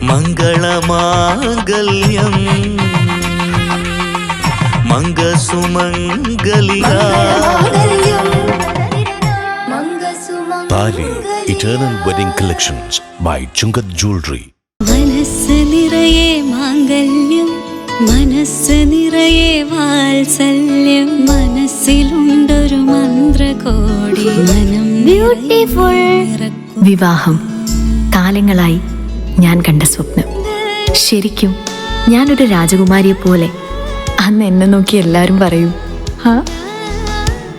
മംഗളമാംഗല്യം മംഗസുമംഗലിക താലി eternal wedding collections by Chungath jewellery. മനസ്സ് നിറയെ മാംഗല്യം, മനസ്സ് നിറയെ വാത്സല്യം, മനസ്സിലുണ്ടൊരു മന്ത്രകോടി മനം ബ്യൂട്ടിഫുൾ. വിവാഹം കാലങ്ങളായി ഞാൻ കണ്ട സ്വപ്നം. ശരിക്കും ഞാനൊരു രാജകുമാരിയെ പോലെ. അന്ന് എന്നെ നോക്കി എല്ലാവരും പറയും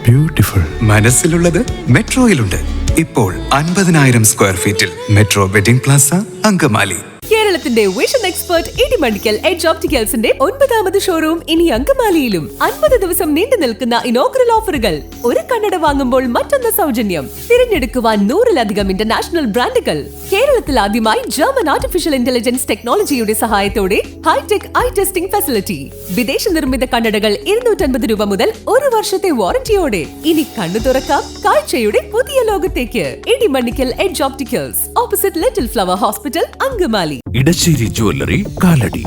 ബ്യൂട്ടിഫുൾ. മനസ്സിലുള്ളത് മെട്രോയിലുണ്ട്. ഇപ്പോൾ 50,000 സ്ക്വയർ ഫീറ്റിൽ മെട്രോ വെഡിംഗ് പ്ലാസ, അങ്കമാലി. കേരളത്തിന്റെ വിഷൻ എക്സ്പെർട്ട് ഇടിമണ്ണിക്കൽ എഡ്ജ് ഓപ്റ്റിക്കൽസിന്റെ 9ാമത് ഷോറൂം ഇനി അങ്കമാലിയിലും. 50 ദിവസം നീണ്ടു നിൽക്കുന്ന ഇനോഗ്രൽ ഓഫറുകൾ. ഒരു കണ്ണട വാങ്ങുമ്പോൾ മറ്റൊന്ന് സൗജന്യം. തിരഞ്ഞെടുക്കുവാൻ 100-ലധികം ഇന്റർനാഷണൽ ബ്രാൻഡുകൾ. കേരളത്തിൽ ആദ്യമായി ജർമ്മൻ ആർട്ടിഫിഷ്യൽ ഇന്റലിജൻസ് ടെക്നോളജിയുടെ സഹായത്തോടെ ഹൈടെക് ഐ ടെസ്റ്റിംഗ് ഫെസിലിറ്റി. വിദേശ നിർമ്മിത കണ്ണടകൾ 250 രൂപ മുതൽ 1 വർഷത്തെ വാറന്റിയോടെ. ഇനി കണ്ണു തുറക്കാം കാഴ്ചയുടെ പുതിയ ലോകത്തേക്ക്. Idimannickal edge opticals, opposite little flower hospital, Angamaly. Edassery jewellery, Kalady.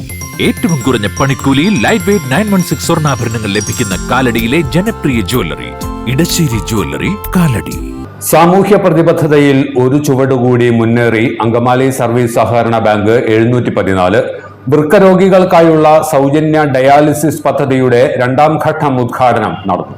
ഏറ്റവും കുറഞ്ഞ പണിക്കൂലിയിൽ ലൈറ്റ് വെയ്റ്റ് 916 സ്വർണ്ണാഭരണങ്ങൾ ലഭിക്കുന്ന കാലടിയിലെ ജനപ്രിയ ജ്വല്ലറി ഇടശ്ശേരി ജ്വല്ലറി, കാലടി. സാമൂഹ്യ പ്രതിബദ്ധതയിൽ ഒരു ചുവടുകൂടി മുന്നേറി അങ്കമാലി സർവീസ് സഹകരണ ബാങ്ക് 714 വൃക്കരോഗികൾക്കായുള്ള സൗജന്യ ഡയാലിസിസ് പദ്ധതിയുടെ 2ാം ഘട്ടം ഉദ്ഘാടനം നടന്നു.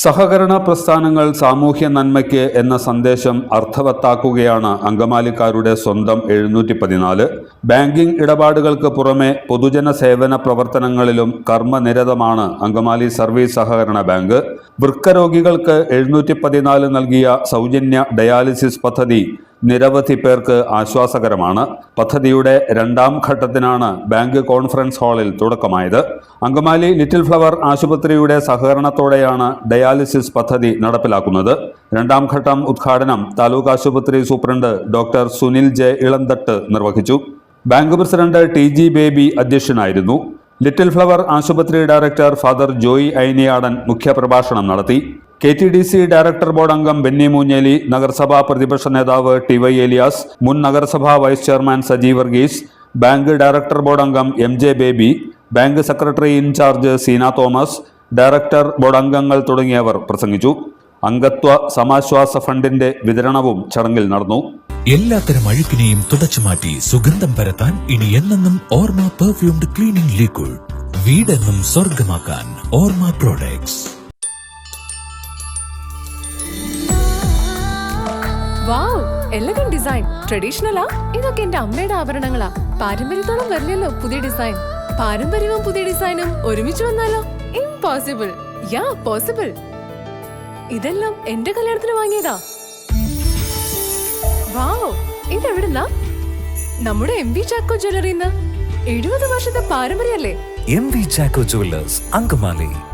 സഹകരണ പ്രസ്ഥാനങ്ങൾ സാമൂഹ്യ നന്മയ്ക്ക് എന്ന സന്ദേശം അർത്ഥവത്താക്കുകയാണ് അങ്കമാലിക്കാരുടെ സ്വന്തം 714. ബാങ്കിംഗ് ഇടപാടുകൾക്ക് പുറമെ പൊതുജന സേവന പ്രവർത്തനങ്ങളിലും കർമ്മനിരതമാണ് അങ്കമാലി സർവീസ് സഹകരണ ബാങ്ക്. വൃക്കരോഗികൾക്ക് 714 നൽകിയ സൗജന്യ ഡയാലിസിസ് പദ്ധതി നിരവധി പേർക്ക് ആശ്വാസകരമാണ്. പദ്ധതിയുടെ 2ാം ഘട്ടത്തിനാണ് ബാങ്ക് കോൺഫറൻസ് ഹാളിൽ തുടക്കമായത്. അങ്കമാലി ലിറ്റിൽ ഫ്ലവർ ആശുപത്രിയുടെ സഹകരണത്തോടെയാണ് ഡയാലിസിസ് പദ്ധതി നടപ്പിലാക്കുന്നത്. 2ാം ഘട്ടം ഉദ്ഘാടനം താലൂക്ക് ആശുപത്രി superintendent doctor Sunil J Elanthattu നിർവഹിച്ചു. ബാങ്ക് പ്രസിഡന്റ് TG ബേബി അധ്യക്ഷനായിരുന്നു. ലിറ്റിൽ ഫ്ലവർ ആശുപത്രി ഡയറക്ടർ ഫാദർ ജോയി ഐനിയാടൻ മുഖ്യപ്രഭാഷണം നടത്തി. KTDC ഡയറക്ടർ ബോർഡ് അംഗം ബെന്നി മൂഞ്ഞേലി, നഗരസഭാ പ്രതിപക്ഷ നേതാവ് TY ഏലിയാസ്, മുൻ നഗരസഭാ vice chairman Saji Varghese, bank director board അംഗം MJ Baby, bank secretary in charge Seena Thomas, director board അംഗങ്ങൾ തുടങ്ങിയവർ പ്രസംഗിച്ചു. അംഗത്വ സമാശ്വാസ ഫണ്ടിന്റെ വിതരണവും ചടങ്ങിൽ നടന്നു. എല്ലാത്തരം അഴുക്കിനെയും തുടച്ചുമാറ്റി സുഗന്ധം പരത്താൻ ഇനി എന്നെന്നും ഓർമ്മ പെർഫ്യൂംഡ് ക്ലീനിംഗ് ലിക്വിഡ്. വീടെന്നും സ്വർഗമാക്കാൻ ഓർമ്മ പ്രോഡക്ട്സ്. വാവ്, എലഗന്റ് ഡിസൈൻ. ട്രഡീഷണലാ? ഇതൊക്കെ എന്റെ അമ്മയുടെ ആഭരണങ്ങളാ. പാരമ്പര്യത്തോളം വരില്ലല്ലോ പുതിയ ഡിസൈൻ. പാരമ്പര്യവും പുതിയ ഡിസൈനും ഒരുമിച്ച് വന്നാലോ? ഇംപോസിബിൾ. യാ, പോസിബിൾ. ഇതെല്ലാം എന്റെ കല്യാണത്തിന് വാങ്ങിയതാ. വാവ്, ഇതെവിടുന്നാ? നമ്മുടെ MV ചാക്കോ ജ്വല്ലറിന്ന്. 70 വർഷത്തെ പാരമ്പര്യല്ലേ? MV Chacko jewellers, Angamaly.